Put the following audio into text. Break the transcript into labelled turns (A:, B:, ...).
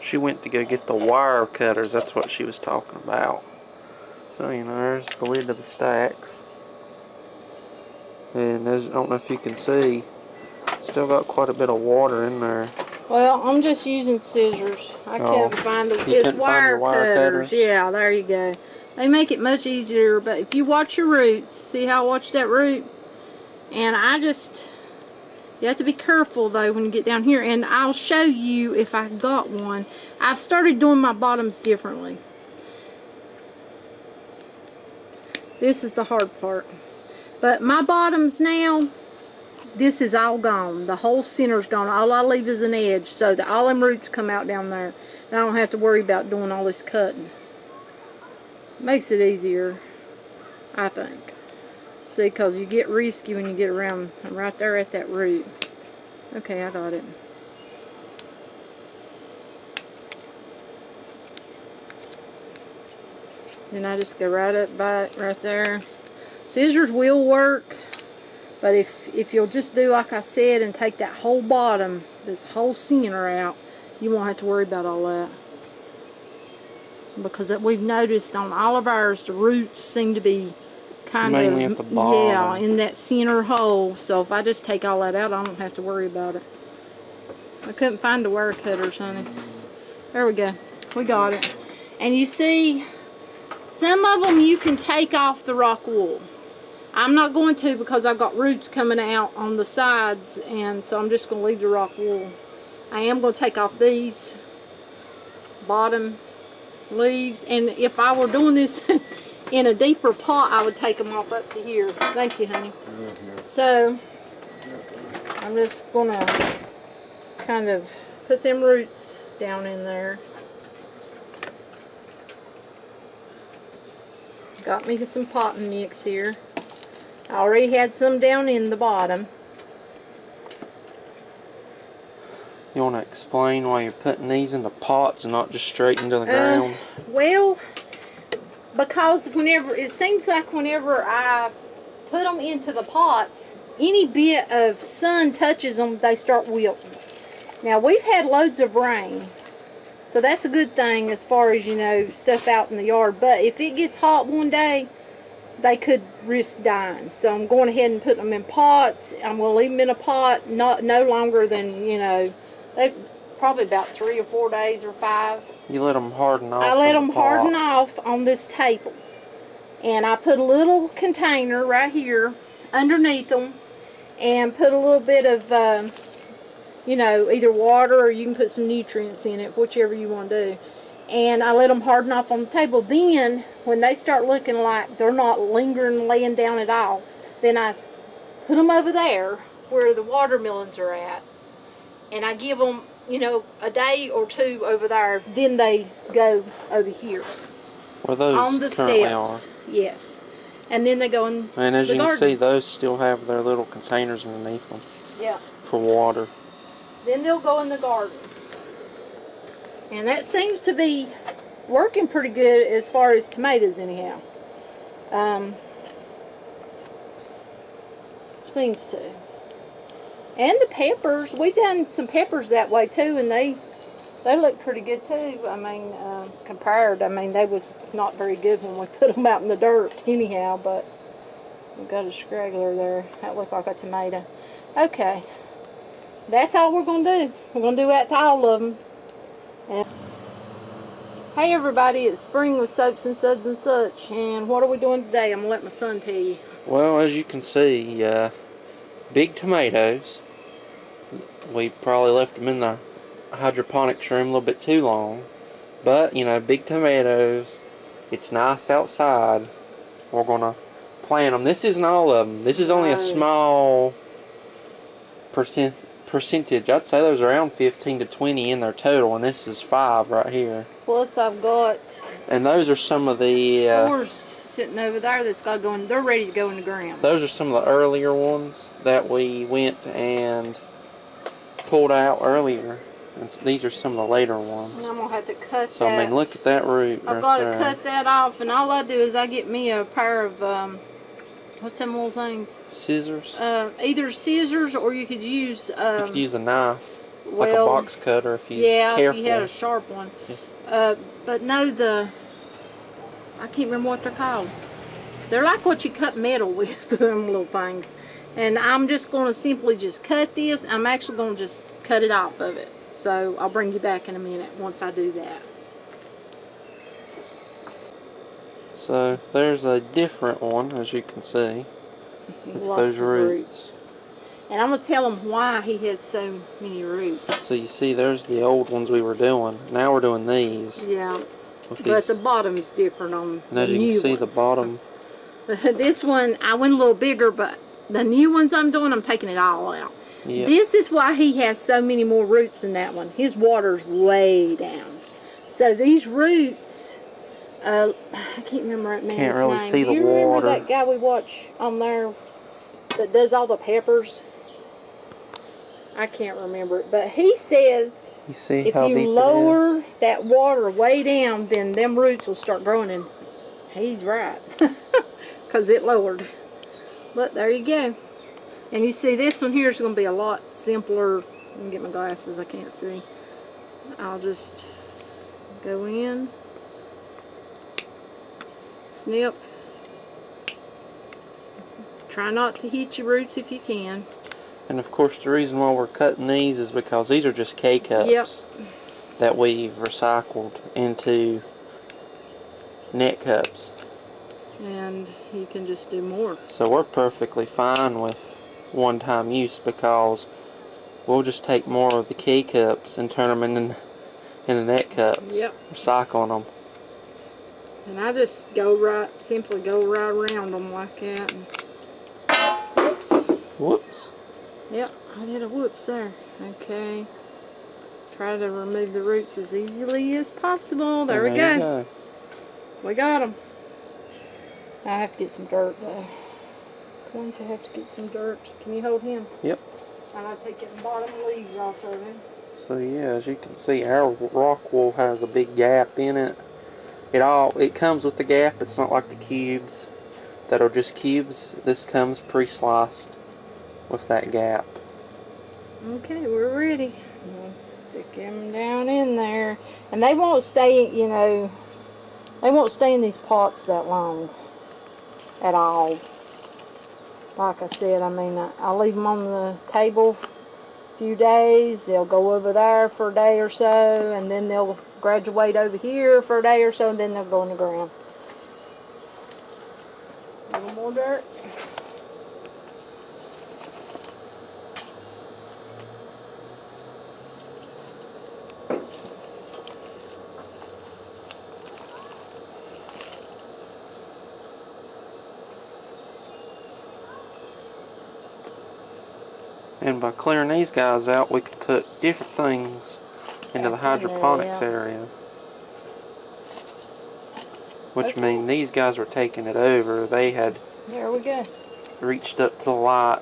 A: She went to go get the wire cutters. That's what she was talking about. So, you know, there's the lid of the stacks. And there's, I don't know if you can see, still got quite a bit of water in there.
B: Well, I'm just using scissors. I can't find them. It's wire cutters. Yeah, there you go. They make it much easier, but if you watch your roots, see how I watch that root? And you have to be careful though when you get down here, and I'll show you if I got one. I've started doing my bottoms differently. This is the hard part. But my bottoms now, this is all gone. The whole center's gone. All I leave is an edge so that all them roots come out down there. And I don't have to worry about doing all this cutting. Makes it easier, I think. See, because you get risky when you get around. I'm right there at that root. Okay, I got it. Then I just go right up by it, right there. Scissors will work, but if you'll just do like I said and take that whole bottom, this whole center out, you won't have to worry about all that. Because we've noticed on all of ours, the roots seem to be kind of,
A: mainly at the bottom.
B: Yeah, in that center hole. So if I just take all that out, I don't have to worry about it. I couldn't find the wire cutters, honey. There we go. We got it. And you see, some of them you can take off the rock wool. I'm not going to because I've got roots coming out on the sides, and so I'm just going to leave the rock wool. I am going to take off these bottom leaves, and if I were doing this in a deeper pot, I would take them off up to here. Thank you, honey. So I'm just going to kind of put them roots down in there. Got me some potting mix here. I already had some down in the bottom.
A: You want to explain why you're putting these into pots and not just straight into the ground?
B: Well, because it seems like whenever I put them into the pots, any bit of sun touches them, they start wilting. Now, we've had loads of rain, so that's a good thing as far as, you know, stuff out in the yard. But if it gets hot one day, they could risk dying. So I'm going ahead and putting them in pots. I'm going to leave them in a pot no longer than, you know, probably about 3 or 4 days or 5.
A: You let them harden off.
B: I let them harden off on this table. And I put a little container right here underneath them and put a little bit of, you know, either water or you can put some nutrients in it, whichever you want to do. And I let them harden off on the table. Then, when they start looking like they're not lingering, laying down at all, then I put them over there where the watermelons are at. And I give them, you know, a day or 2 over there. Then they go over here.
A: Where those
B: on the steps. Yes. And then they go in the garden.
A: And as you can see, those still have their little containers underneath them.
B: Yeah. For
A: water.
B: Then they'll go in the garden. And that seems to be working pretty good as far as tomatoes anyhow. Seems to. And the peppers, we done some peppers that way too, and they look pretty good too. I mean, compared, I mean, they was not very good when we put them out in the dirt anyhow, but we've got a straggler there. That looked like a tomato. Okay. That's all we're going to do. We're going to do that to all of them. And hey everybody, it's spring with soaps and suds and such. And what are we doing today? I'm going to let my son tell you.
A: Well, as you can see, big tomatoes. We probably left them in the hydroponics room a little bit too long. But, you know, big tomatoes. It's nice outside. We're going to plant them. This isn't all of them. This is only a small percentage. I'd say there's around 15 to 20 in their total, and this is 5 right here.
B: Plus I've got...
A: And those are some of the...
B: 4 sitting over there that's got to go in. They're ready to go in the ground.
A: Those are some of the earlier ones that we went and pulled out earlier. And these are some of the later ones.
B: And I'm going to have to cut that.
A: So, I mean, look at that root
B: I've got to cut that off, and all I do is I get me a pair of, what's them little things?
A: Scissors?
B: Either scissors or you could use...
A: you could use a knife. like a box cutter if you
B: yeah,
A: careful.
B: if you had a sharp one.
A: Yeah.
B: But no, I can't remember what they're called. They're like what you cut metal with, them little things. And I'm just going to simply just cut this. I'm actually going to just cut it off of it. So I'll bring you back in a minute once I do that.
A: So there's a different one, as you can see.
B: Lots
A: Those
B: of
A: roots.
B: And I'm going to tell him why he had so many roots.
A: So you see, there's the old ones we were doing. Now we're doing these.
B: Yeah. But the bottom's different on
A: and as
B: the
A: you
B: new
A: can see,
B: ones.
A: the bottom.
B: This one, I went a little bigger, but the new ones I'm doing, I'm taking it all out.
A: Yep.
B: This is why he has so many more roots than that one. His water's way down. So these roots, I can't remember that man's name.
A: Can't really see the
B: Do you remember
A: water.
B: that guy we watch on there that does all the peppers? I can't remember it, but he says
A: You see
B: if
A: how
B: you
A: deep it is?
B: lower that water way down, then them roots will start growing, and he's right, because it lowered. But there you go. And you see this one here is going to be a lot simpler. Let me get my glasses, I can't see. I'll just go in, snip. Try not to hit your roots if you can.
A: And of course, the reason why we're cutting these is because these are just K-cups.
B: Yep.
A: That we've recycled into net cups.
B: And you can just do more.
A: So we're perfectly fine with one-time use, because we'll just take more of the K-cups and turn them into net cups.
B: Yep.
A: Recycling them.
B: And I just simply go right around them like that. And whoops.
A: Whoops.
B: Yep, I did a whoops there. Okay. Try to remove the roots as easily as possible. There we go. We got them. I have to get some dirt though. Going to have to get some dirt. Can you hold him?
A: Yep.
B: And I'll take the bottom leaves off of him.
A: So yeah, as you can see, our rock wool has a big gap in it. It comes with the gap. It's not like the cubes that are just cubes. This comes pre-sliced with that gap.
B: Okay, we're ready. Let's stick them down in there. And they won't stay, you know, they won't stay in these pots that long at all. Like I said, I mean, I'll leave them on the table a few days. They'll go over there for a day or so, and then they'll graduate over here for a day or so, and then they'll go in the ground. A little more dirt.
A: And by clearing these guys out, we could put different things into the hydroponics area. Which means these guys were taking it over. They had
B: There we go.
A: reached up to the light